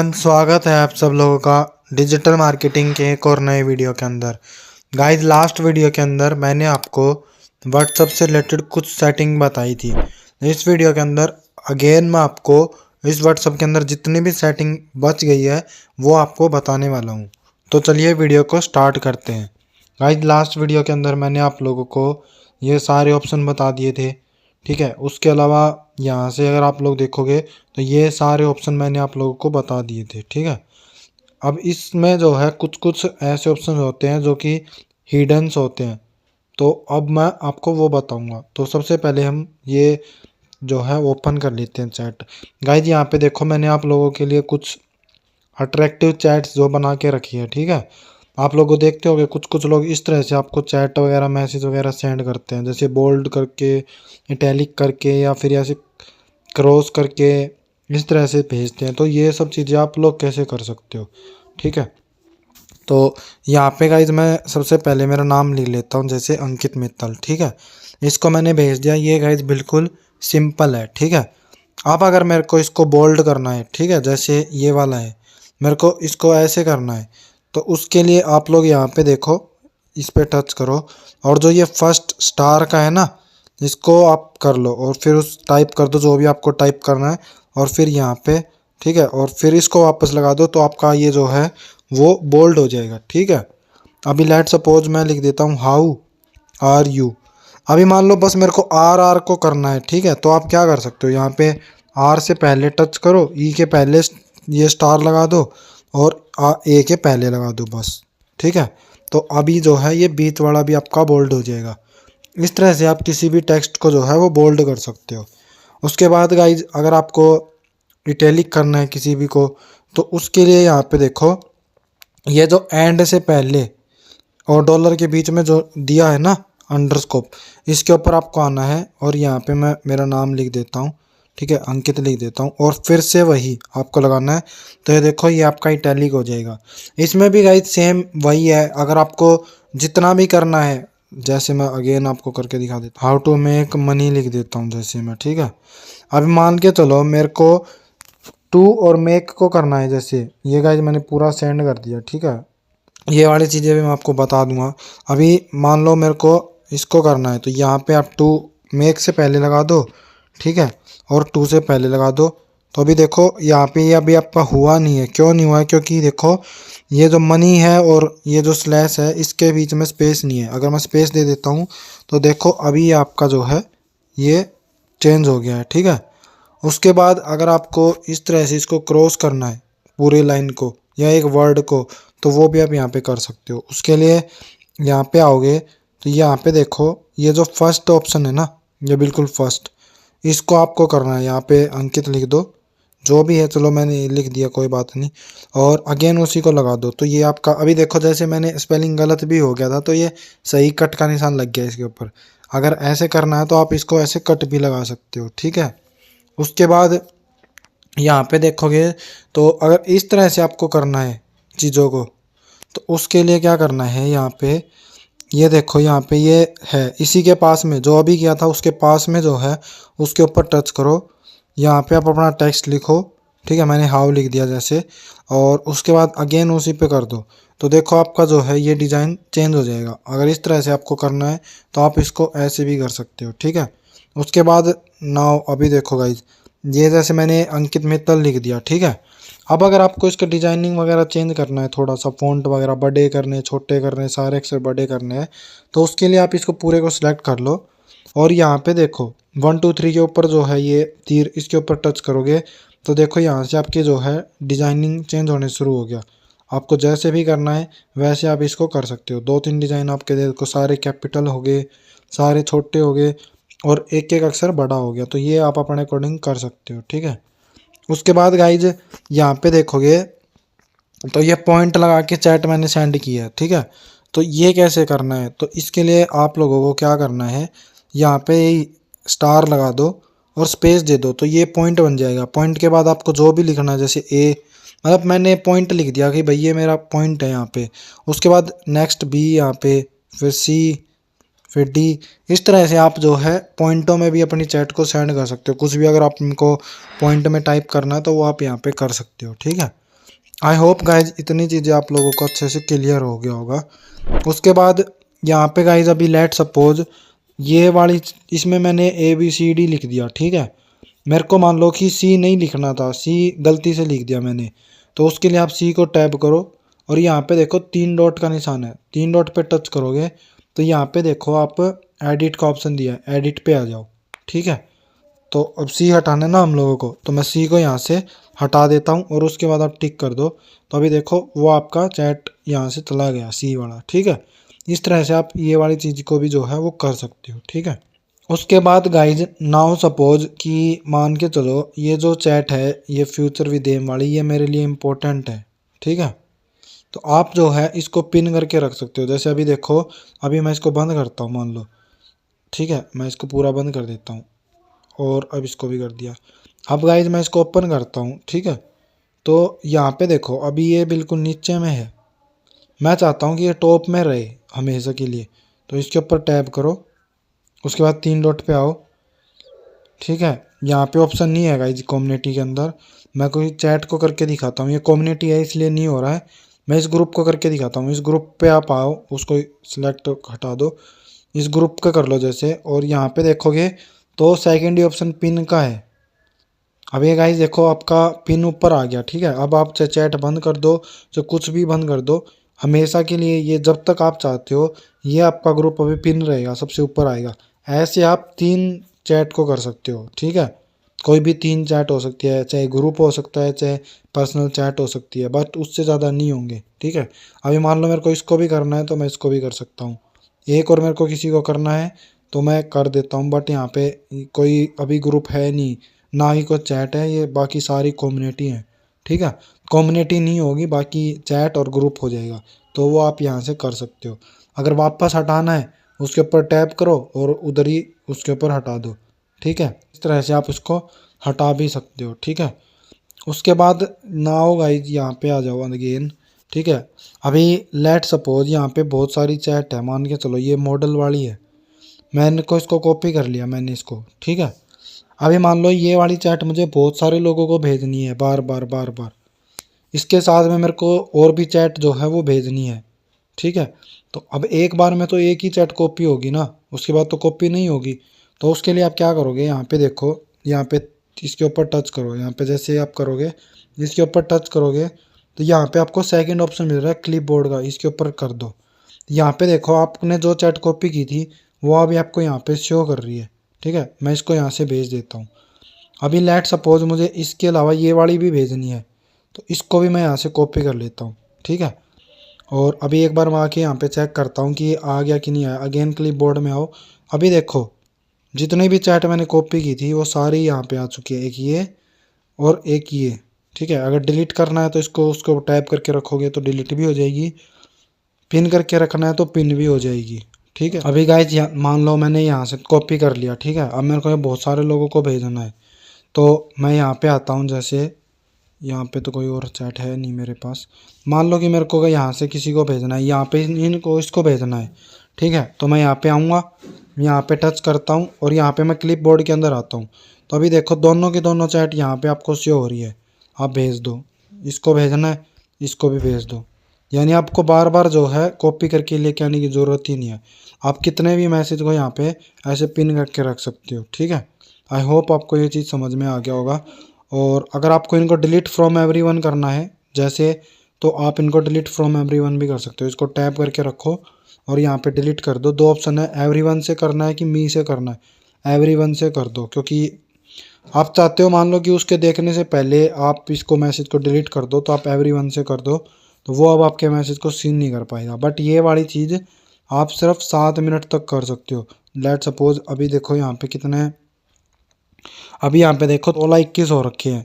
Everyone, स्वागत है आप सब लोगों का डिजिटल मार्केटिंग के एक और नए वीडियो के अंदर। गाइस, लास्ट वीडियो के अंदर मैंने आपको व्हाट्सएप से रिलेटेड कुछ सेटिंग बताई थी। इस वीडियो के अंदर अगेन मैं आपको इस व्हाट्सएप के अंदर जितनी भी सेटिंग बच गई है वो आपको बताने वाला हूँ। तो चलिए वीडियो को स्टार्ट करते हैं। गाइस, लास्ट वीडियो के अंदर मैंने आप लोगों को ये सारे ऑप्शन बता दिए थे, ठीक है। उसके अलावा यहाँ से अगर आप लोग देखोगे तो ये सारे ऑप्शन मैंने आप लोगों को बता दिए थे, ठीक है। अब इसमें जो है कुछ कुछ ऐसे ऑप्शन होते हैं जो कि हिडन्स होते हैं, तो अब मैं आपको वो बताऊंगा। तो सबसे पहले हम ये जो है ओपन कर लेते हैं चैट। गाइज, यहाँ पे देखो मैंने आप लोगों के लिए कुछ अट्रैक्टिव चैट्स जो बना के रखी है, ठीक है। आप लोग को देखते होंगे कुछ कुछ लोग इस तरह से आपको चैट वगैरह मैसेज वगैरह सेंड करते हैं, जैसे बोल्ड करके, इटैलिक करके या फिर ऐसे क्रॉस करके इस तरह से भेजते हैं। तो ये सब चीज़ें आप लोग कैसे कर सकते हो, ठीक है। तो यहाँ पे गाइज मैं सबसे पहले मेरा नाम लिख लेता हूँ, जैसे अंकित मित्तल, ठीक है। इसको मैंने भेज दिया। ये गाइज बिल्कुल सिंपल है, ठीक है। अब अगर मेरे को इसको बोल्ड करना है, ठीक है, जैसे ये वाला है, मेरे को इसको ऐसे करना है, तो उसके लिए आप लोग यहाँ पे देखो, इस पे टच करो और जो ये फर्स्ट स्टार का है ना, इसको आप कर लो और फिर उस टाइप कर दो जो भी आपको टाइप करना है और फिर यहाँ पे, ठीक है, और फिर इसको वापस लगा दो तो आपका ये जो है वो बोल्ड हो जाएगा, ठीक है। अभी लेट सपोज मैं लिख देता हूँ हाउ आर यू। अभी मान लो बस मेरे को आर आर को करना है, ठीक है। तो आप क्या कर सकते हो, यहाँ पे आर से पहले टच करो, ई के पहले ये स्टार लगा दो और ए के पहले लगा दो, बस, ठीक है। तो अभी जो है ये बीच वाला भी आपका बोल्ड हो जाएगा। इस तरह से आप किसी भी टेक्स्ट को जो है वो बोल्ड कर सकते हो। उसके बाद गाइज अगर आपको इटैलिक करना है किसी भी को, तो उसके लिए यहाँ पे देखो, ये जो एंड से पहले और डॉलर के बीच में जो दिया है ना अंडरस्कोप, इसके ऊपर आपको आना है और यहाँ पे मैं मेरा नाम लिख देता हूँ, ठीक है, अंकित लिख देता हूँ और फिर से वही आपको लगाना है। तो ये देखो ये आपका इटैलिक हो जाएगा। इसमें भी गाइज सेम वही है। अगर आपको जितना भी करना है, जैसे मैं अगेन आपको करके दिखा देता हूँ, हाउ टू मेक मनी लिख देता हूँ जैसे मैं, ठीक है। अभी मान के चलो मेरे को टू और मेक को करना है, जैसे ये गाइज मैंने पूरा सेंड कर दिया, ठीक है। ये वाली चीज़ें भी मैं आपको बता दूंगा। अभी मान लो मेरे को इसको करना है, तो यहाँ पे आप टू मेक से पहले लगा दो, ठीक है, और टू से पहले लगा दो। तो अभी देखो यहाँ पे ये अभी आपका हुआ नहीं है। क्यों नहीं हुआ है? क्योंकि देखो ये जो मनी है और ये जो स्लैश है इसके बीच में स्पेस नहीं है। अगर मैं स्पेस दे देता हूँ तो देखो अभी ये आपका जो है ये चेंज हो गया है, ठीक है। उसके बाद अगर आपको इस तरह से इसको क्रॉस करना है पूरे लाइन को या एक वर्ड को, तो वो भी आप यहाँ पे कर सकते हो। उसके लिए यहाँ पे आओगे तो यहाँ पे देखो ये जो फर्स्ट ऑप्शन है ना, ये बिल्कुल फर्स्ट, इसको आपको करना है। यहाँ पे अंकित लिख दो, जो भी है, चलो मैंने लिख दिया, कोई बात नहीं, और अगेन उसी को लगा दो। तो ये आपका अभी देखो जैसे मैंने स्पेलिंग गलत भी हो गया था तो ये सही कट का निशान लग गया इसके ऊपर। अगर ऐसे करना है तो आप इसको ऐसे कट भी लगा सकते हो, ठीक है। उसके बाद यहाँ पे देखोगे तो अगर इस तरह से आपको करना है चीज़ों को, तो उसके लिए क्या करना है, यहाँ पे ये देखो, यहाँ पे ये है इसी के पास में जो अभी किया था उसके पास में जो है उसके ऊपर टच करो। यहाँ पे आप अपना टेक्स्ट लिखो, ठीक है, मैंने हाउ लिख दिया जैसे, और उसके बाद अगेन उसी पे कर दो। तो देखो आपका जो है ये डिज़ाइन चेंज हो जाएगा। अगर इस तरह से आपको करना है तो आप इसको ऐसे भी कर सकते हो, ठीक है। उसके बाद नाउ अभी देखो गाइज, ये जैसे मैंने अंकित मित्तल लिख दिया, ठीक है। अब अगर आपको इसका डिजाइनिंग वगैरह चेंज करना है, थोड़ा सा फ़ॉन्ट वगैरह बड़े करने, छोटे करने, सारे अक्षर बड़े करने हैं, तो उसके लिए आप इसको पूरे को सिलेक्ट कर लो और यहाँ पे देखो 1 2 3 के ऊपर जो है ये तीर, इसके ऊपर टच करोगे तो देखो यहाँ से आपकी जो है डिजाइनिंग चेंज होने शुरू हो गया। आपको जैसे भी करना है वैसे आप इसको कर सकते हो। 2 3 डिज़ाइन आपके देखो, सारे कैपिटल हो गए, सारे छोटे हो गए और एक एक अक्षर बड़ा हो गया। तो ये आप अपने अकॉर्डिंग कर सकते हो, ठीक है। उसके बाद गाइज यहाँ पे देखोगे तो ये पॉइंट लगा के चैट मैंने सेंड किया है, ठीक है। तो ये कैसे करना है, तो इसके लिए आप लोगों को क्या करना है, यहाँ पे स्टार लगा दो और स्पेस दे दो, तो ये पॉइंट बन जाएगा। पॉइंट के बाद आपको जो भी लिखना है, जैसे ए, मतलब मैंने पॉइंट लिख दिया कि भाई ये मेरा पॉइंट है यहाँ पे। उसके बाद नेक्स्ट बी यहाँ पे, फिर सी, फिर डी। इस तरह से आप जो है पॉइंटों में भी अपनी चैट को सेंड कर सकते हो। कुछ भी अगर आपको पॉइंट में टाइप करना है तो वो आप यहाँ पे कर सकते हो, ठीक है। आई होप गाइज इतनी चीज़ें आप लोगों को अच्छे से क्लियर हो गया होगा। उसके बाद यहाँ पे गाइज अभी लेट सपोज ये वाली इसमें मैंने ABCD लिख दिया, ठीक है। मेरे को मान लो कि C नहीं लिखना था, C गलती से लिख दिया मैंने, तो उसके लिए आप C को टैप करो और यहाँ पे देखो 3 डॉट का निशान है, 3 डॉट पे टच करोगे तो यहाँ पे देखो आप एडिट का ऑप्शन दिया है, एडिट पे आ जाओ, ठीक है। तो अब C हटाना है ना हम लोगों को, तो मैं C को यहाँ से हटा देता हूँ और उसके बाद आप टिक कर दो, तो अभी देखो वो आपका चैट यहाँ से चला गया C वाला, ठीक है। इस तरह से आप ये वाली चीज़ को भी जो है वो कर सकते हो, ठीक है। उसके बाद गाइज नाउ सपोज कि मान के चलो ये जो चैट है ये फ्यूचर विद एम वाली ये मेरे लिए इम्पोर्टेंट है, ठीक है। तो आप जो है इसको पिन करके रख सकते हो। जैसे अभी देखो, अभी मैं इसको बंद करता हूँ मान लो, ठीक है, मैं इसको पूरा बंद कर देता हूँ और अब इसको भी कर दिया। अब गाइज मैं इसको ओपन करता हूँ, ठीक है। तो यहाँ पे देखो अभी ये बिल्कुल नीचे में है, मैं चाहता हूँ कि ये टॉप में रहे हमेशा के लिए, तो इसके ऊपर टैप करो, उसके बाद 3 डॉट पे आओ, ठीक है। यहाँ पे ऑप्शन नहीं है गाइज कम्युनिटी के अंदर, मैं कोई चैट को करके दिखाता हूँ, ये कम्युनिटी है इसलिए नहीं हो रहा है, मैं इस ग्रुप को करके दिखाता हूँ। इस ग्रुप पे आप आओ, उसको सिलेक्ट हटा दो, इस ग्रुप का कर लो जैसे, और यहाँ पे देखोगे तो सेकेंड ही ऑप्शन पिन का है। अब ये गाइज देखो आपका पिन ऊपर आ गया, ठीक है। अब आप चाहे चैट बंद कर दो, जो कुछ भी बंद कर दो, हमेशा के लिए ये जब तक आप चाहते हो ये आपका ग्रुप अभी पिन रहेगा, सबसे ऊपर आएगा। ऐसे आप 3 चैट को कर सकते हो, ठीक है। कोई भी 3 चैट हो सकती है, चाहे ग्रुप हो सकता है, चाहे पर्सनल चैट हो सकती है, बट उससे ज़्यादा नहीं होंगे, ठीक है। अभी मान लो मेरे को इसको भी करना है तो मैं इसको भी कर सकता हूँ, एक और मेरे को किसी को करना है तो मैं कर देता हूँ, बट यहाँ पे कोई अभी ग्रुप है नहीं, ना ही कोई चैट है, ये बाकी सारी कम्युनिटी है, ठीक है। कम्युनिटी नहीं होगी, बाकी चैट और ग्रुप हो जाएगा, तो वो आप यहाँ से कर सकते हो। अगर वापस हटाना है उसके ऊपर टैप करो और उधर ही उसके ऊपर हटा दो, ठीक है। इस तरह से आप इसको हटा भी सकते हो, ठीक है। उसके बाद नाउ गाइज यहाँ पे आ जाओ अगेन, ठीक है। अभी लेट सपोज यहाँ पे बहुत सारी चैट है, मान के चलो ये मॉडल वाली है, मैंने को इसको कॉपी कर लिया मैंने इसको, ठीक है। अभी मान लो ये वाली चैट मुझे बहुत सारे लोगों को भेजनी है बार बार बार बार, इसके साथ में मेरे को और भी चैट जो है वो भेजनी है, ठीक है। तो अब एक बार में तो एक ही चैट कॉपी होगी ना, उसके बाद तो कॉपी नहीं होगी। तो उसके लिए आप क्या करोगे, यहाँ पे देखो, यहाँ पे इसके ऊपर टच करो, यहाँ पे जैसे आप करोगे इसके ऊपर टच करोगे तो यहाँ पे आपको सेकंड ऑप्शन मिल रहा है क्लिप बोर्ड का, इसके ऊपर कर दो। यहाँ पे देखो आपने जो चैट कॉपी की थी वो अभी आपको यहाँ पे शो कर रही है, ठीक है। मैं इसको यहाँ से भेज देता हूँ। अभी लेट सपोज मुझे इसके अलावा ये वाली भी भेजनी है, तो इसको भी मैं यहाँ से कॉपी कर लेता हूँ, ठीक है। और अभी एक बार मैं आके यहाँ पे चेक करता हूँ कि ये आ गया कि नहीं आया। अगेन क्लिप बोर्ड में आओ, अभी देखो जितनी भी चैट मैंने कॉपी की थी वो सारी यहाँ पे आ चुकी है, एक ये और एक ये, ठीक है। अगर डिलीट करना है तो इसको उसको टैप करके रखोगे तो डिलीट भी हो जाएगी, पिन करके रखना है तो पिन भी हो जाएगी, ठीक है। अभी गाइज मान लो मैंने यहाँ से कॉपी कर लिया, ठीक है। अब मेरे को ये बहुत सारे लोगों को भेजना है, तो मैं यहाँ पे आता हूँ, जैसे यहाँ पे तो कोई और चैट है नहीं मेरे पास, मान लो कि मेरे को यहाँ से किसी को भेजना है, यहाँ पे इनको इसको भेजना है, ठीक है। तो मैं यहाँ पे आऊँगा, यहाँ पे टच करता हूँ और यहाँ पे मैं क्लिप बोर्ड के अंदर आता हूँ। तो अभी देखो दोनों की दोनों चैट यहाँ पे आपको शो हो रही है, आप भेज दो, इसको भेजना है इसको भी भेज दो। यानी आपको बार बार जो है कॉपी करके लेके आने की ज़रूरत ही नहीं है, आप कितने भी मैसेज को यहाँ पे ऐसे पिन करके रख सकते हो, ठीक है। आई होप आपको ये चीज़ समझ में आ गया होगा। और अगर आपको इनको डिलीट फ्रॉम एवरीवन करना है जैसे, तो आप इनको डिलीट फ्रॉम एवरीवन भी कर सकते हो। इसको टैप करके रखो और यहाँ पे डिलीट कर दो। दो ऑप्शन है, एवरीवन से करना है कि मी से करना है। एवरीवन से कर दो, क्योंकि आप चाहते हो मान लो कि उसके देखने से पहले आप इसको मैसेज को डिलीट कर दो, तो आप एवरीवन से कर दो, तो वो अब आपके मैसेज को सीन नहीं कर पाएगा। बट ये वाली चीज़ आप सिर्फ 7 मिनट तक कर सकते हो। लेट सपोज अभी देखो यहाँ पे कितने, अभी यहाँ पे देखो 16:21 हो रखे हैं,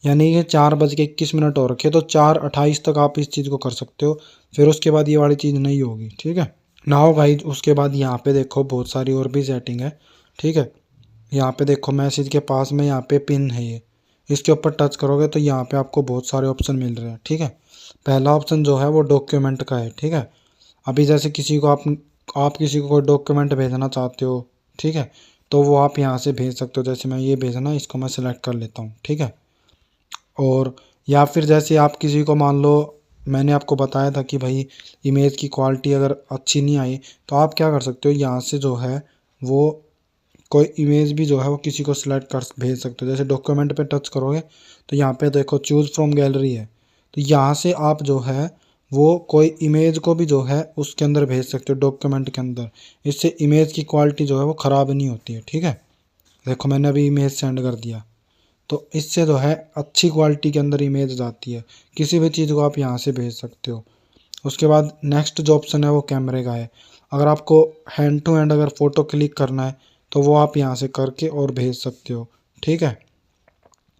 यानी कि 4:21 हो रखे हैं, तो 4:28 तक आप इस चीज़ को कर सकते हो। फिर उसके बाद ये वाली चीज़ नहीं होगी, ठीक है। नाउ गाइज उसके बाद यहाँ पे देखो बहुत सारी और भी सेटिंग है, ठीक है। यहाँ पे देखो मैसेज के पास में यहाँ पे पिन है, ये इसके ऊपर टच करोगे तो यहाँ पे आपको बहुत सारे ऑप्शन मिल रहे हैं, ठीक है। पहला ऑप्शन जो है वो डॉक्यूमेंट का है, ठीक है। अभी जैसे किसी को आप किसी को कोई डॉक्यूमेंट भेजना चाहते हो, ठीक है, तो वो आप यहाँ से भेज सकते हो। जैसे मैं ये भेजना, इसको मैं सिलेक्ट कर लेता हूँ, ठीक है। और या फिर जैसे आप किसी को मान लो, मैंने आपको बताया था कि भाई इमेज की क्वालिटी अगर अच्छी नहीं आई तो आप क्या कर सकते हो, यहाँ से जो है वो कोई इमेज भी जो है वो किसी को सिलेक्ट कर भेज सकते हो। जैसे डॉक्यूमेंट पे टच करोगे तो यहाँ पे देखो चूज़ फ्रॉम गैलरी है, तो यहाँ से आप जो है वो कोई इमेज को भी जो है उसके अंदर भेज सकते हो डॉक्यूमेंट के अंदर। इससे इमेज की क्वालिटी जो है वो ख़राब नहीं होती है। ठीक है, देखो मैंने अभी इमेज सेंड कर दिया, तो इससे जो है अच्छी क्वालिटी के अंदर इमेज जाती है। किसी भी चीज़ को आप यहाँ से भेज सकते हो। उसके बाद नेक्स्ट जो ऑप्शन है वो कैमरे का है। अगर आपको हैंड टू हैंड अगर फ़ोटो क्लिक करना है तो वो आप यहाँ से करके और भेज सकते हो। ठीक है,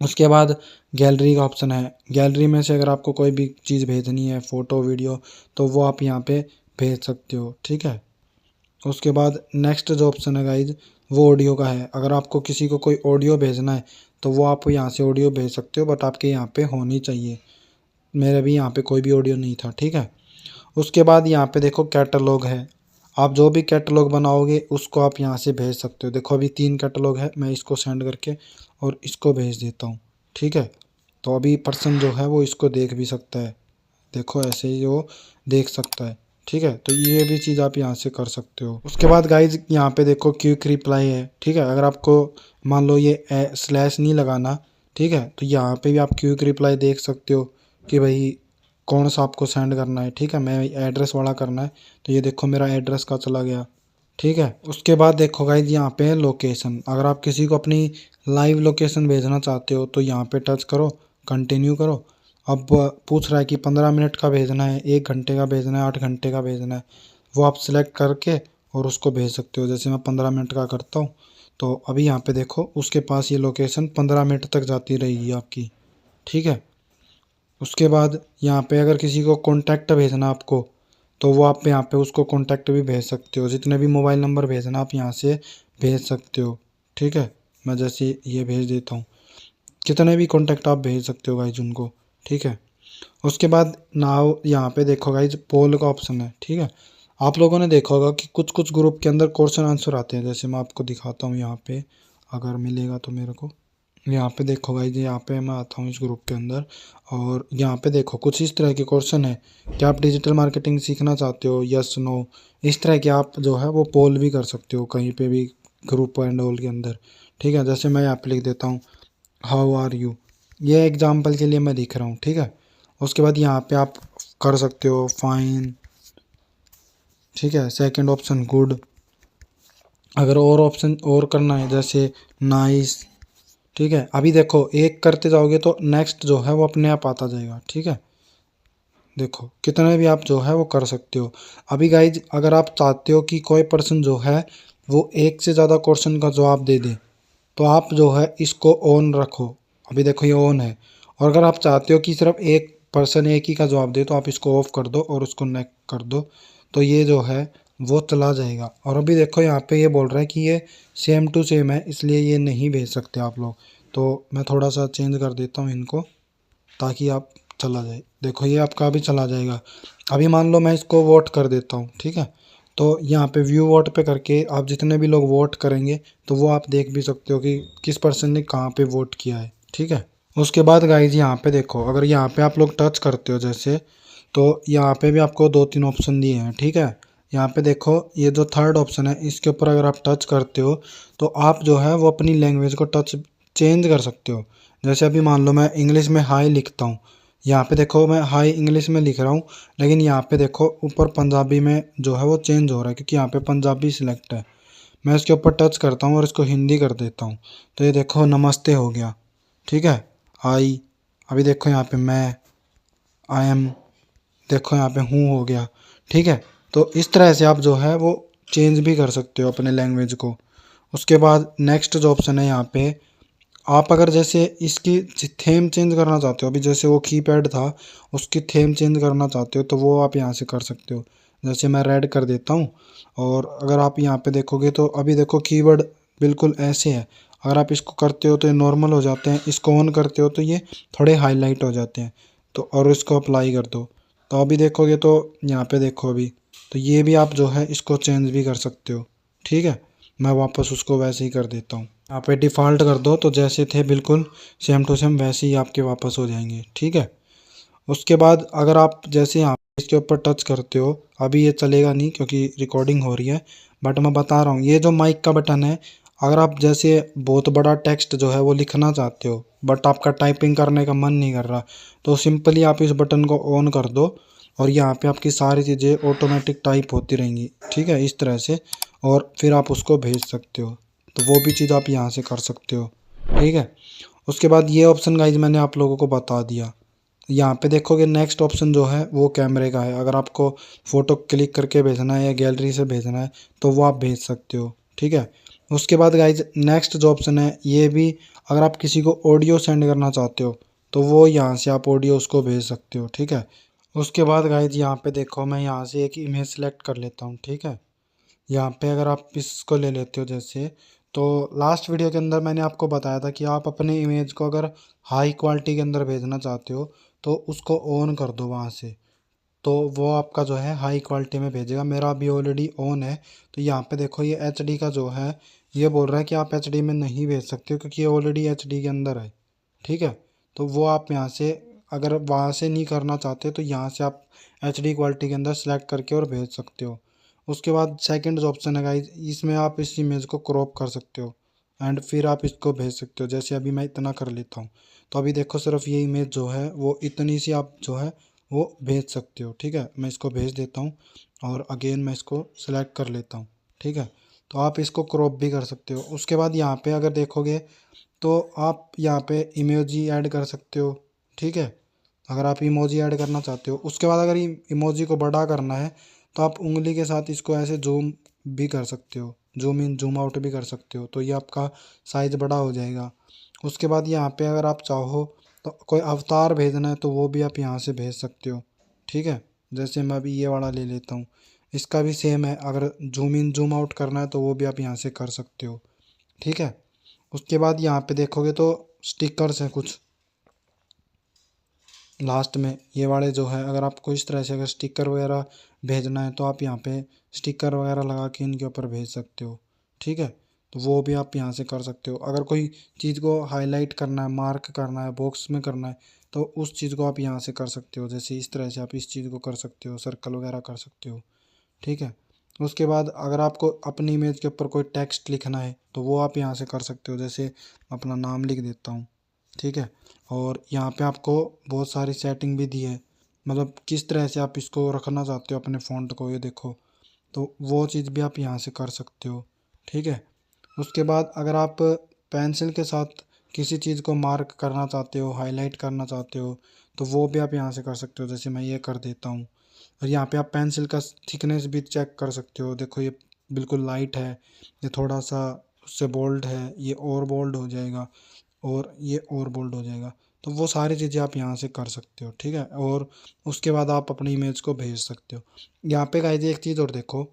उसके बाद गैलरी का ऑप्शन है। गैलरी में से अगर आपको कोई भी चीज़ भेजनी है, फ़ोटो वीडियो, तो वो आप यहाँ पे भेज सकते हो। ठीक है, उसके बाद नेक्स्ट जो ऑप्शन है गाइज वो ऑडियो का है। अगर आपको किसी को कोई ऑडियो भेजना है तो वो आप यहाँ से ऑडियो भेज सकते हो, बट आपके यहाँ पे होनी चाहिए। मेरे भी यहाँ पे कोई भी ऑडियो नहीं था। ठीक है, उसके बाद यहाँ पे देखो कैटलॉग है। आप जो भी कैटलॉग बनाओगे उसको आप यहाँ से भेज सकते हो। देखो अभी 3 कैटलॉग है, मैं इसको सेंड करके और इसको भेज देता हूँ। ठीक है, तो अभी पर्सन जो है वो इसको देख भी सकता है। देखो ऐसे ही वो देख सकता है। ठीक है, तो ये भी चीज़ आप यहाँ से कर सकते हो। उसके बाद गाइज यहाँ पे देखो क्विक रिप्लाई है। ठीक है, अगर आपको मान लो ये स्लैश नहीं लगाना, ठीक है, तो यहाँ पे भी आप क्विक रिप्लाई देख सकते हो कि भाई कौन सा आपको सेंड करना है। ठीक है, मैं एड्रेस वाला करना है, तो ये देखो मेरा एड्रेस का चला गया। ठीक है, उसके बाद देखो गाइज यहाँ पे है लोकेशन। अगर आप किसी को अपनी लाइव लोकेशन भेजना चाहते हो तो यहाँ पे टच करो, कंटिन्यू करो। अब पूछ रहा है कि 15 मिनट का भेजना है, 1 घंटे का भेजना है, 8 घंटे का भेजना है, वो आप सिलेक्ट करके और उसको भेज सकते हो। जैसे मैं 15 मिनट का करता हूँ, तो अभी यहाँ पे देखो उसके पास ये लोकेशन 15 मिनट तक जाती रहेगी आपकी। ठीक है, उसके बाद यहाँ पे अगर किसी को कॉन्टैक्ट भेजना आपको, तो वो आप यहाँ पे उसको कॉन्टैक्ट भी भेज सकते हो। जितने भी मोबाइल नंबर भेजना आप यहाँ से भेज सकते हो। ठीक है, मैं जैसे ये भेज देता हूँ, कितने भी कॉन्टैक्ट आप भेज सकते हो गाइज उनको। ठीक है, उसके बाद नाउ यहाँ पे देखो गाइज पोल का ऑप्शन है। ठीक है, आप लोगों ने देखा होगा कि कुछ कुछ ग्रुप के अंदर क्वेश्चन आंसर आते हैं। जैसे मैं आपको दिखाता हूँ यहाँ पे, अगर मिलेगा तो मेरे को। यहाँ पे देखो गाइज, यहाँ पे मैं आता हूँ इस ग्रुप के अंदर, और यहाँ पे देखो कुछ इस तरह के क्वेश्चन है कि आप डिजिटल मार्केटिंग सीखना चाहते हो, यस नो, इस तरह के आप जो है वो पोल भी कर सकते हो कहीं पे भी ग्रुप एंड ऑल के अंदर। ठीक है, जैसे मैं यहाँ पे लिख देता हूँ हाउ आर यू, ये एग्जाम्पल के लिए मैं लिख रहा हूँ। ठीक है, उसके बाद यहाँ पे आप कर सकते हो फाइन। ठीक है, सेकंड ऑप्शन गुड। अगर और ऑप्शन और करना है जैसे नाइस। ठीक है, अभी देखो एक करते जाओगे तो नेक्स्ट जो है वो अपने आप आता जाएगा। ठीक है, देखो कितने भी आप जो है वो कर सकते हो। अभी गाइज अगर आप चाहते हो कि कोई पर्सन जो है वो एक से ज़्यादा क्वेश्चन का जवाब दे दे, तो आप जो है इसको ऑन रखो। अभी देखो ये ऑन है, और अगर आप चाहते हो कि सिर्फ एक पर्सन एक ही का जवाब दे तो आप इसको ऑफ कर दो और उसको नेक कर दो, तो ये जो है वो चला जाएगा। और अभी देखो यहाँ पे ये बोल रहा है कि ये सेम टू सेम है, इसलिए ये नहीं भेज सकते आप लोग। तो मैं थोड़ा सा चेंज कर देता हूँ इनको ताकि आप चला जाए। देखो ये आपका अभी चला जाएगा। अभी मान लो मैं इसको वोट कर देता हूँ। ठीक है, तो यहाँ पे व्यू वोट पे करके आप जितने भी लोग वोट करेंगे तो वो आप देख भी सकते हो कि किस पर्सन ने कहाँ पे वोट किया है। ठीक है, उसके बाद गाइज यहाँ पे देखो, अगर यहाँ पे आप लोग टच करते हो जैसे, तो यहाँ पे भी आपको 2-3 ऑप्शन दिए हैं। ठीक है, यहाँ पे देखो ये जो थर्ड ऑप्शन है इसके ऊपर अगर आप टच करते हो तो आप जो है वो अपनी लैंग्वेज को टच चेंज कर सकते हो। जैसे अभी मान लो मैं इंग्लिश में हाई लिखता हूँ, यहाँ पे देखो मैं हाई इंग्लिश में लिख रहा हूँ, लेकिन यहाँ पे देखो ऊपर पंजाबी में जो है वो चेंज हो रहा है क्योंकि यहाँ पे पंजाबी सिलेक्ट है। मैं इसके ऊपर टच करता हूँ और इसको हिंदी कर देता हूँ, तो ये देखो नमस्ते हो गया। ठीक है, आई, अभी देखो यहाँ पे मैं, आई एम, देखो यहाँ पे हूँ हो गया। ठीक है, तो इस तरह से आप जो है वो चेंज भी कर सकते हो अपने लैंग्वेज को। उसके बाद नेक्स्ट जो ऑप्शन है यहाँ पे, आप अगर जैसे इसकी थीम चेंज करना चाहते हो, अभी जैसे वो कीपैड था उसकी थीम चेंज करना चाहते हो तो वो आप यहाँ से कर सकते हो। जैसे मैं रेड कर देता हूँ, और अगर आप यहाँ पे देखोगे तो अभी देखो कीवर्ड बिल्कुल ऐसे है। अगर आप इसको करते हो तो ये नॉर्मल हो जाते हैं, इसको ऑन करते हो तो ये थोड़े हाईलाइट हो जाते हैं। तो और इसको अप्लाई कर दो तो अभी देखोगे तो यहाँ पे देखो अभी, तो ये भी आप जो है इसको चेंज भी कर सकते हो। ठीक है, मैं वापस उसको वैसे ही कर देता हूँ। यहाँ पे डिफ़ॉल्ट कर दो तो जैसे थे बिल्कुल सेम टू सेम वैसे ही आपके वापस हो जाएंगे। ठीक है। उसके बाद अगर आप जैसे यहाँ पे इसके ऊपर टच करते हो, अभी ये चलेगा नहीं क्योंकि रिकॉर्डिंग हो रही है, बट मैं बता रहा हूँ ये जो माइक का बटन है, अगर आप जैसे बहुत बड़ा टेक्स्ट जो है वो लिखना चाहते हो बट आपका टाइपिंग करने का मन नहीं कर रहा, तो सिंपली आप इस बटन को ऑन कर दो और यहाँ पे आपकी सारी चीज़ें ऑटोमेटिक टाइप होती रहेंगी। ठीक है, इस तरह से, और फिर आप उसको भेज सकते हो। तो वो भी चीज़ आप यहाँ से कर सकते हो। ठीक है। उसके बाद ये ऑप्शन गाइज मैंने आप लोगों को बता दिया। यहाँ पे देखोगे नेक्स्ट ऑप्शन जो है वो कैमरे का है। अगर आपको फ़ोटो क्लिक करके भेजना है या गैलरी से भेजना है तो वो आप भेज सकते हो। ठीक है। उसके बाद गाइज नेक्स्ट जो ऑप्शन है ये भी, अगर आप किसी को ऑडियो सेंड करना चाहते हो तो वो यहाँ से आप ऑडियो उसको भेज सकते हो। ठीक है। उसके बाद गाइज यहाँ पे देखो, मैं यहाँ से एक इमेज सेलेक्ट कर लेता हूँ। ठीक है। यहाँ पे अगर आप इसको ले लेते हो जैसे, तो लास्ट वीडियो के अंदर मैंने आपको बताया था कि आप अपने इमेज को अगर हाई क्वालिटी के अंदर भेजना चाहते हो तो उसको ऑन कर दो वहाँ से, तो वो आपका जो है हाई क्वालिटी में भेजेगा। मेरा अभी ऑलरेडी ऑन है। तो यहाँ पे देखो ये एचडी का जो है ये बोल रहा है कि आप एचडी में नहीं भेज सकते हो क्योंकि ये ऑलरेडी एचडी के अंदर है। ठीक है। तो वो आप यहाँ से, अगर वहाँ से नहीं करना चाहते तो यहाँ से आप एचडी क्वालिटी के अंदर सेलेक्ट करके और भेज सकते हो। उसके बाद सेकंड जो ऑप्शन है गाइस, इसमें आप इस इमेज को क्रॉप कर सकते हो एंड फिर आप इसको भेज सकते हो। जैसे अभी मैं इतना कर लेता हूँ तो अभी देखो सिर्फ ये इमेज जो है वो इतनी सी आप जो है वो भेज सकते हो। ठीक है, मैं इसको भेज देता हूँ और अगेन मैं इसको सिलेक्ट कर लेता हूँ। ठीक है। तो आप इसको क्रॉप भी कर सकते हो। उसके बाद यहाँ पे अगर देखोगे तो आप यहाँ पे इमोजी ऐड कर सकते हो। ठीक है, अगर आप इमोजी ऐड करना चाहते हो। उसके बाद अगर इमोजी को बड़ा करना है तो आप उंगली के साथ इसको ऐसे जूम भी कर सकते हो, जूम इन जूम आउट भी कर सकते हो, तो ये आपका साइज़ बड़ा हो जाएगा। उसके बाद यहाँ पे अगर आप चाहो तो कोई अवतार भेजना है तो वो भी आप यहाँ से भेज सकते हो। ठीक है, जैसे मैं अभी ये वाला ले लेता हूँ, इसका भी सेम है, अगर जूम इन जूम आउट करना है तो वो भी आप यहाँ से कर सकते हो। ठीक है। उसके बाद यहाँ पे देखोगे तो स्टिकर्स हैं कुछ लास्ट में, ये वाले जो है, अगर आपको इस तरह से अगर स्टिकर वगैरह भेजना है तो आप यहाँ पे स्टिकर वगैरह लगा के इनके ऊपर भेज सकते हो। ठीक है, तो वो भी आप यहाँ से कर सकते हो। अगर कोई चीज़ को हाईलाइट करना है, मार्क करना है, बॉक्स में करना है तो उस चीज़ को आप यहाँ से कर सकते हो। जैसे इस तरह से आप इस चीज़ को कर सकते हो, सर्कल वगैरह कर सकते हो। ठीक है। उसके बाद अगर आपको अपनी इमेज के ऊपर कोई टेक्स्ट लिखना है तो वो आप यहाँ से कर सकते हो। जैसे अपना नाम लिख देता हूँ। ठीक है। और यहाँ पे आपको बहुत सारी सेटिंग भी दी है, मतलब किस तरह से आप इसको रखना चाहते हो अपने फ़ॉन्ट को, ये देखो, तो वो चीज़ भी आप यहाँ से कर सकते हो। ठीक है। उसके बाद अगर आप पेंसिल के साथ किसी चीज़ को मार्क करना चाहते हो, हाईलाइट करना चाहते हो तो वो भी आप यहाँ से कर सकते हो। जैसे मैं ये कर देता हूँ। और यहाँ पे आप पेंसिल का थिकनेस भी चेक कर सकते हो। देखो ये बिल्कुल लाइट है, ये थोड़ा सा उससे बोल्ड है, ये और बोल्ड हो जाएगा और ये और बोल्ड हो जाएगा। तो वो सारी चीज़ें आप यहाँ से कर सकते हो। ठीक है। और उसके बाद आप अपनी इमेज को भेज सकते हो। यहाँ पे गाइस एक चीज़ और देखो,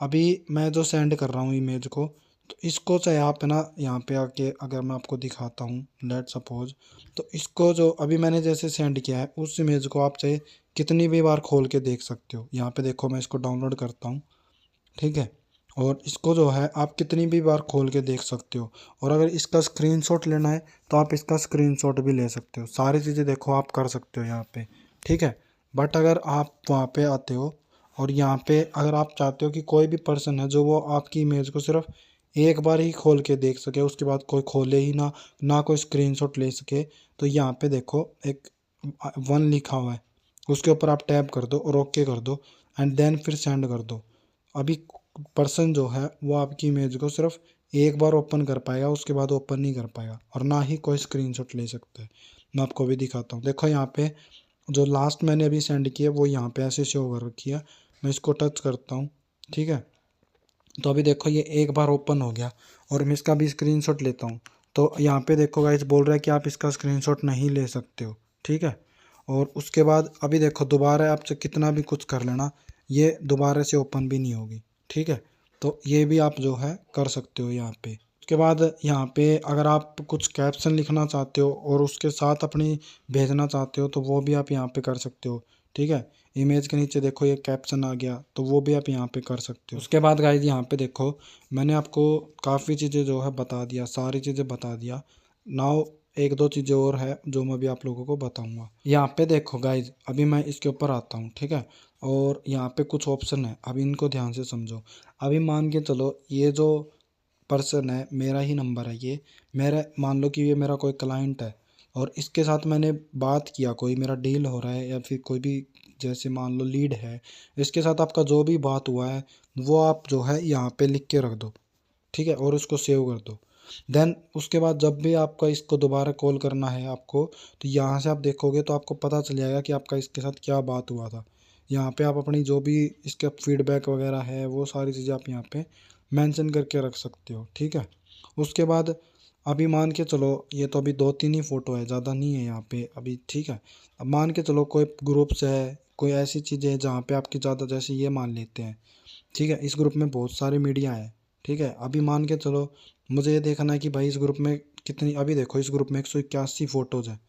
अभी मैं जो सेंड कर रहा हूँ इमेज को, तो इसको चाहे आप ना यहाँ पे आके अगर मैं आपको दिखाता हूँ, लेट सपोज, तो इसको जो अभी मैंने जैसे सेंड किया है उस इमेज को आप चाहे कितनी भी बार खोल के देख सकते हो। यहाँ पे देखो मैं इसको डाउनलोड करता हूँ। ठीक है। और इसको जो है आप कितनी भी बार खोल के देख सकते हो। और अगर इसका स्क्रीनशॉट लेना है तो आप इसका स्क्रीनशॉट भी ले सकते हो। सारी चीज़ें देखो आप कर सकते हो यहाँ पे। ठीक है। बट अगर आप वहाँ पे आते हो और यहाँ पे अगर आप चाहते हो कि कोई भी पर्सन है जो वो आपकी इमेज को सिर्फ एक बार ही खोल के देख सके, उसके बाद कोई खोले ही ना, ना कोई स्क्रीनशॉट ले सके, तो यहाँ पे देखो एक 1 लिखा हुआ है, उसके ऊपर आप टैप कर दो और ओके कर दो एंड देन फिर सेंड कर दो। अभी पर्सन जो है वो आपकी इमेज को सिर्फ एक बार ओपन कर पाएगा, उसके बाद ओपन नहीं कर पाएगा और ना ही कोई स्क्रीनशॉट ले सकता है। मैं आपको भी दिखाता हूँ। देखो यहाँ पे जो लास्ट मैंने अभी सेंड किया वो यहाँ पे ऐसे शो कर रखी है। मैं इसको टच करता हूँ। ठीक है। तो अभी देखो ये एक बार ओपन हो गया और मैं इसका भी स्क्रीनशॉट लेता हूँ तो यहाँ पे देखो गाइस बोल रहा है कि आप इसका स्क्रीनशॉट नहीं ले सकते हो। ठीक है। और उसके बाद अभी देखो दोबारा आपसे कितना भी कुछ कर लेना, ये दोबारा से ओपन भी नहीं होगी। ठीक है। तो ये भी आप जो है कर सकते हो यहाँ पे। उसके बाद यहाँ पे अगर आप कुछ कैप्शन लिखना चाहते हो और उसके साथ अपनी भेजना चाहते हो तो वो भी आप यहाँ पे कर सकते हो। ठीक है। इमेज के नीचे देखो ये कैप्शन आ गया, तो वो भी आप यहाँ पे कर सकते हो। उसके बाद गाइज यहाँ पे देखो मैंने आपको काफ़ी चीज़ें जो है बता दिया, सारी चीज़ें बता दिया। नाउ एक दो चीज़ें और है जो मैं भी आप लोगों को बताऊंगा। यहाँ पे देखो गाइज, अभी मैं इसके ऊपर आता हूँ, ठीक है। और यहाँ पे कुछ ऑप्शन है, अभी इनको ध्यान से समझो। अभी मान के चलो ये जो पर्सन है मेरा ही नंबर है, ये मेरा मान लो कि ये मेरा कोई क्लाइंट है और इसके साथ मैंने बात किया, कोई मेरा डील हो रहा है या फिर कोई भी जैसे मान लो लीड है, इसके साथ आपका जो भी बात हुआ है वो आप जो है यहाँ पे लिख के रख दो, ठीक है, और उसको सेव कर दो। देन उसके बाद जब भी आपका इसको दोबारा कॉल करना है आपको, तो यहाँ से आप देखोगे तो आपको पता चल जाएगा कि आपका इसके साथ क्या बात हुआ था। यहाँ पे आप अपनी जो भी इसका फीडबैक वगैरह है वो सारी चीज़ें आप यहाँ पे मेंशन करके रख सकते हो, ठीक है। उसके बाद अभी मान के चलो ये तो अभी दो तीन ही फ़ोटो है, ज़्यादा नहीं है यहाँ पे अभी, ठीक है। अब मान के चलो कोई ग्रुप्स है, कोई ऐसी चीज़ें हैं जहाँ पे आपकी ज़्यादा, जैसे ये मान लेते हैं, ठीक है, इस ग्रुप में बहुत सारी मीडिया है, ठीक है। अभी मान के चलो मुझे ये देखना है कि भाई इस ग्रुप में कितनी, अभी देखो इस ग्रुप में 181 फ़ोटोज़ है,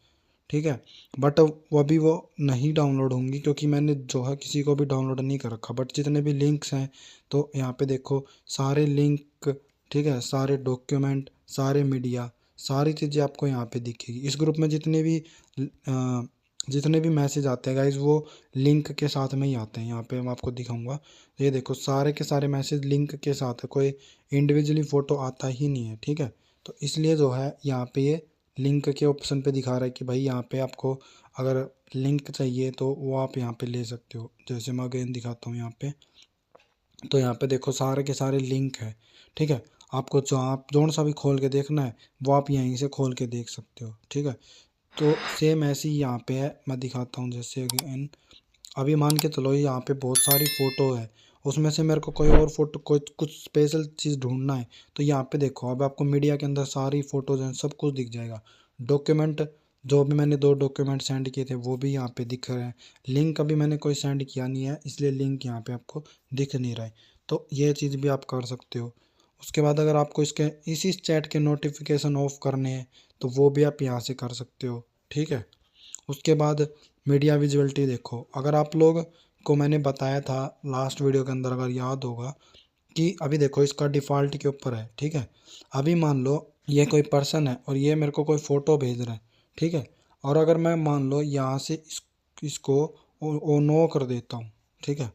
ठीक है। बट वो अभी वो नहीं डाउनलोड होंगी क्योंकि मैंने जो है किसी को भी डाउनलोड नहीं कर रखा। बट जितने भी लिंक्स हैं तो यहाँ पे देखो सारे लिंक, ठीक है, सारे डॉक्यूमेंट, सारे मीडिया, सारी चीज़ें आपको यहाँ पे दिखेगी। इस ग्रुप में जितने भी मैसेज आते हैं गाइज वो लिंक के साथ में ही आते हैं। यहाँ पे मैं आपको दिखाऊंगा, ये देखो सारे के सारे मैसेज लिंक के साथ है, कोई इंडिविजुअली फ़ोटो आता ही नहीं है, ठीक है। तो इसलिए जो है यहाँ पे ये लिंक के ऑप्शन पे दिखा रहा है कि भाई यहाँ पे आपको अगर लिंक चाहिए तो वो आप यहाँ पे ले सकते हो। जैसे मैं अगेन दिखाता हूँ यहाँ पे, तो यहाँ पे देखो सारे के सारे लिंक है, ठीक है। आपको जो आप जोन सा भी खोल के देखना है वो आप यहीं से खोल के देख सकते हो, ठीक है। तो सेम ऐसे ही यहाँ पे है, मैं दिखाता हूँ जैसे अगेन। अभी मान के चलो यहाँ पे बहुत सारी फ़ोटो है, उसमें से मेरे को कोई और फोटो, कोई कुछ स्पेशल चीज़ ढूंढना है, तो यहाँ पे देखो अब आपको मीडिया के अंदर सारी फ़ोटोज़ हैं, सब कुछ दिख जाएगा। डॉक्यूमेंट, जो भी मैंने 2 डॉक्यूमेंट सेंड किए थे वो भी यहाँ पे दिख रहे हैं। लिंक अभी मैंने कोई सेंड किया नहीं है इसलिए लिंक यहाँ पे आपको दिख नहीं रहा है, तो ये चीज़ भी आप कर सकते हो। उसके बाद अगर आपको इसके इसी चैट के नोटिफिकेशन ऑफ करने हैं तो वो भी आप यहाँ से कर सकते हो, ठीक है। उसके बाद मीडिया विजिबिलिटी देखो, अगर आप लोग को मैंने बताया था लास्ट वीडियो के अंदर, अगर याद होगा, कि अभी देखो इसका डिफ़ॉल्ट के ऊपर है, ठीक है। अभी मान लो ये कोई पर्सन है और ये मेरे को कोई फ़ोटो भेज रहा है, ठीक है। और अगर मैं मान लो यहाँ से इसको ओ नो कर देता हूँ, ठीक है।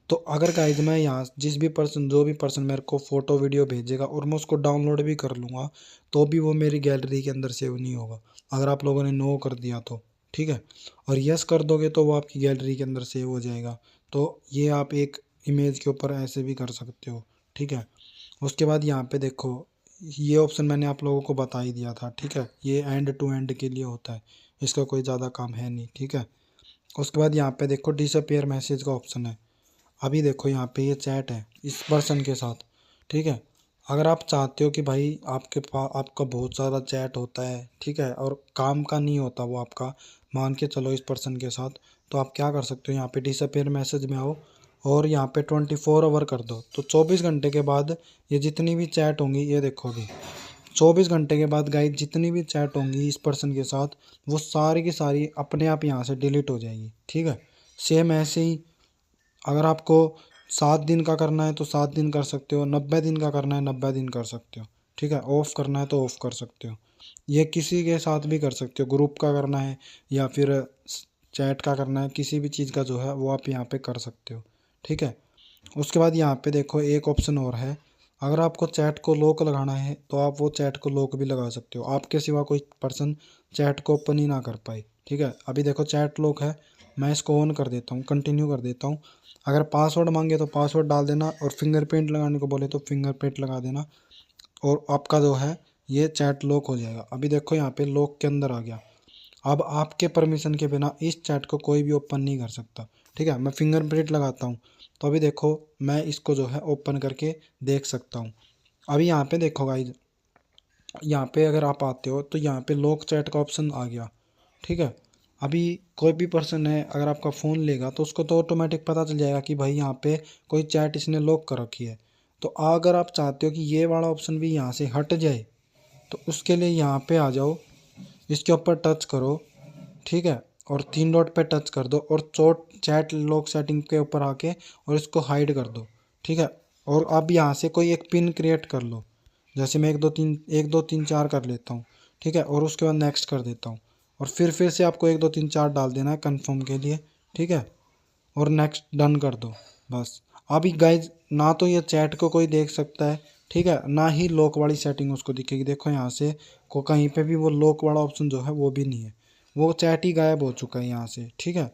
तो अगर गाइज मैं यहाँ जिस भी पर्सन, जो भी पर्सन मेरे को फ़ोटो वीडियो भेजेगा और मैं उसको डाउनलोड भी कर लूँगा तो भी वो मेरी गैलरी के अंदर सेव नहीं होगा, अगर आप लोगों ने नो कर दिया तो, ठीक है। और यस कर दोगे तो वो आपकी गैलरी के अंदर सेव हो जाएगा। तो ये आप एक इमेज के ऊपर ऐसे भी कर सकते हो, ठीक है। उसके बाद यहाँ पे देखो ये ऑप्शन मैंने आप लोगों को बता ही दिया था, ठीक है। ये एंड टू एंड के लिए होता है, इसका कोई ज़्यादा काम है नहीं, ठीक है। उसके बाद यहाँ पे देखो डिसअपीयर मैसेज का ऑप्शन है। अभी देखो यहाँ पे ये चैट है इस पर्सन के साथ, ठीक है। अगर आप चाहते हो कि भाई आपके पास आपका बहुत सारा चैट होता है, ठीक है, और काम का नहीं होता वो आपका, मान के चलो इस पर्सन के साथ, तो आप क्या कर सकते हो, यहाँ पे डिसअपीयर मैसेज में आओ और यहाँ पे 24 आवर कर दो। तो 24 घंटे के बाद ये जितनी भी चैट होंगी, ये देखो अभी 24 घंटे के बाद गाइस जितनी भी चैट होंगी इस पर्सन के साथ वो सारी की सारी अपने आप यहाँ से डिलीट हो जाएगी, ठीक है। सेम ऐसे ही अगर आपको 7 दिन का करना है तो 7 दिन कर सकते हो, 90 दिन का करना है 90 दिन कर सकते हो, ठीक है। ऑफ़ करना है तो ऑफ़ कर सकते हो, ये किसी के साथ भी कर सकते हो, ग्रुप का करना है या फिर चैट का करना है, किसी भी चीज़ का जो है वो आप यहाँ पे कर सकते हो, ठीक है। उसके बाद यहाँ पे देखो एक ऑप्शन और है, अगर आपको चैट को लॉक लगाना है तो आप वो चैट को लॉक भी लगा सकते हो, आपके सिवा कोई पर्सन चैट को ओपन ही ना कर पाए, ठीक है। अभी देखो चैट लॉक है, मैं इसको ऑन कर देता हूँ, कंटिन्यू कर देता हूँ। अगर पासवर्ड मांगे तो पासवर्ड डाल देना और फिंगरप्रिंट लगाने को बोले तो फिंगरप्रिंट लगा देना और आपका जो है ये चैट लॉक हो जाएगा। अभी देखो यहाँ पे लॉक के अंदर आ गया। अब आपके परमिशन के बिना इस चैट को कोई भी ओपन नहीं कर सकता, ठीक है। मैं फिंगरप्रिंट लगाता हूँ तो अभी देखो मैं इसको जो है ओपन करके देख सकता हूँ। अभी यहाँ पे देखो गाइज, यहाँ पे अगर आप आते हो तो यहाँ पे लॉक चैट का ऑप्शन आ गया, ठीक है। अभी कोई भी पर्सन है अगर आपका फ़ोन लेगा तो उसको तो ऑटोमेटिक पता चल जाएगा कि भाई यहाँ पे कोई चैट इसने लॉक कर रखी है। तो अगर आप चाहते हो कि ये वाला ऑप्शन भी यहाँ से हट जाए तो उसके लिए यहाँ पे आ जाओ, इसके ऊपर टच करो, ठीक है। और 3 डॉट पे टच कर दो और चैट लॉक सेटिंग के ऊपर आके और इसको हाइड कर दो। ठीक है, और अब यहाँ से कोई एक पिन क्रिएट कर लो, जैसे मैं 1 2 3 कर लेता हूँ। ठीक है, और उसके बाद नेक्स्ट कर देता हूँ और फिर से आपको 1 2 3 4 डाल देना है कंफर्म के लिए। ठीक है, और नेक्स्ट डन कर दो बस। अभी गाइज ना तो ये चैट को कोई देख सकता है, ठीक है, ना ही लॉक वाली सेटिंग उसको दिखेगी। देखो यहाँ से को कहीं पे भी वो लॉक वाला ऑप्शन जो है वो भी नहीं है, वो चैट ही गायब हो चुका है यहाँ से। ठीक है,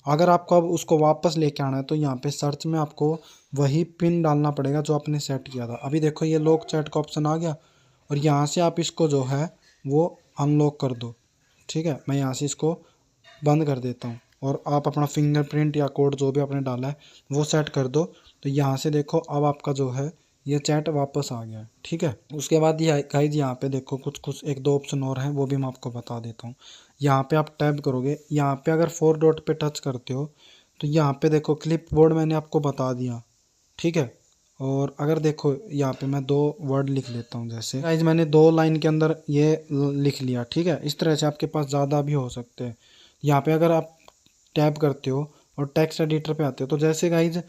अगर आपको अब उसको वापस लेके आना है तो यहाँ पे सर्च में आपको वही पिन डालना पड़ेगा जो आपने सेट किया था। अभी देखो ये लॉक चैट का ऑप्शन आ गया और यहाँ से आप इसको जो है वो अनलॉक कर दो। ठीक है, मैं यहाँ से इसको बंद कर देता हूँ और आप अपना फिंगरप्रिंट या कोड जो भी आपने डाला है वो सेट कर दो। तो यहाँ से देखो अब आपका जो है ये चैट वापस आ गया है। ठीक है, उसके बाद ये गाइज यहाँ पे देखो कुछ 1 2 ऑप्शन और हैं, वो भी मैं आपको बता देता हूँ। यहाँ पे आप टैब करोगे, यहाँ पे अगर 4 डॉट पे टच करते हो तो यहाँ पे देखो क्लिप बोर्ड मैंने आपको बता दिया। ठीक है, और अगर देखो यहाँ पे मैं 2 वर्ड लिख लेता हूँ, जैसे गाइज मैंने 2 लाइन के अंदर ये लिख लिया। ठीक है, इस तरह से आपके पास ज़्यादा भी हो सकते हैं। यहाँ पे अगर आप टैब करते हो और टेक्स्ट एडिटर पे आते हो तो जैसे गाइज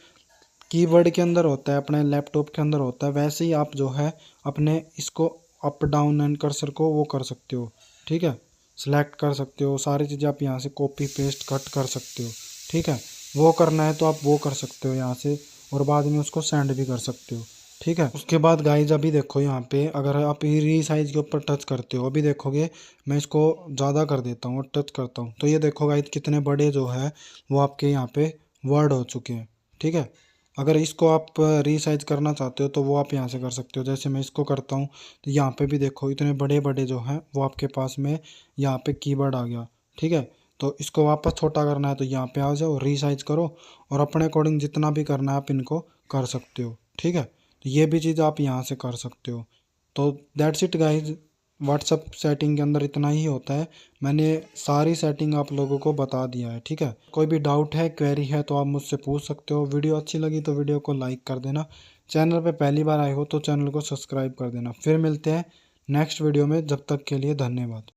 कीबोर्ड के अंदर होता है, अपने लैपटॉप के अंदर होता है, वैसे ही आप जो है अपने इसको अप डाउन एंड कर्सर को वो कर सकते हो। ठीक है, सिलेक्ट कर सकते हो, सारी चीज़ें आप यहाँ से कॉपी पेस्ट कट कर सकते हो। ठीक है, वो करना है तो आप वो कर सकते हो यहाँ से और बाद में उसको सेंड भी कर सकते हो। ठीक है, उसके बाद गाइज अभी देखो यहाँ पे अगर आप रीसाइज के ऊपर टच करते हो, अभी देखोगे मैं इसको ज़्यादा कर देता हूँ और टच करता हूँ तो ये देखो गाइज कितने बड़े जो है वो आपके यहाँ पे वर्ड हो चुके हैं। ठीक है, अगर इसको आप रीसाइज करना चाहते हो तो वो आप यहाँ से कर सकते हो। जैसे मैं इसको करता हूँ तो यहाँ पे भी देखो इतने बड़े बड़े जो हैं वो आपके पास में यहाँ पे कीबोर्ड आ गया। ठीक है, तो इसको वापस छोटा करना है तो यहाँ पे आ जाओ, रीसाइज करो और अपने अकॉर्डिंग जितना भी करना है आप इनको कर सकते हो। ठीक है, तो ये भी चीज़ आप यहाँ से कर सकते हो। तो that's it guys, WhatsApp setting के अंदर इतना ही होता है। मैंने सारी सेटिंग आप लोगों को बता दिया है। ठीक है, कोई भी डाउट है क्वेरी है तो आप मुझसे पूछ सकते हो। वीडियो अच्छी लगी तो वीडियो को लाइक कर देना, चैनल पे पहली बार आए हो तो चैनल को सब्सक्राइब कर देना। फिर मिलते हैं नेक्स्ट वीडियो में, जब तक के लिए धन्यवाद।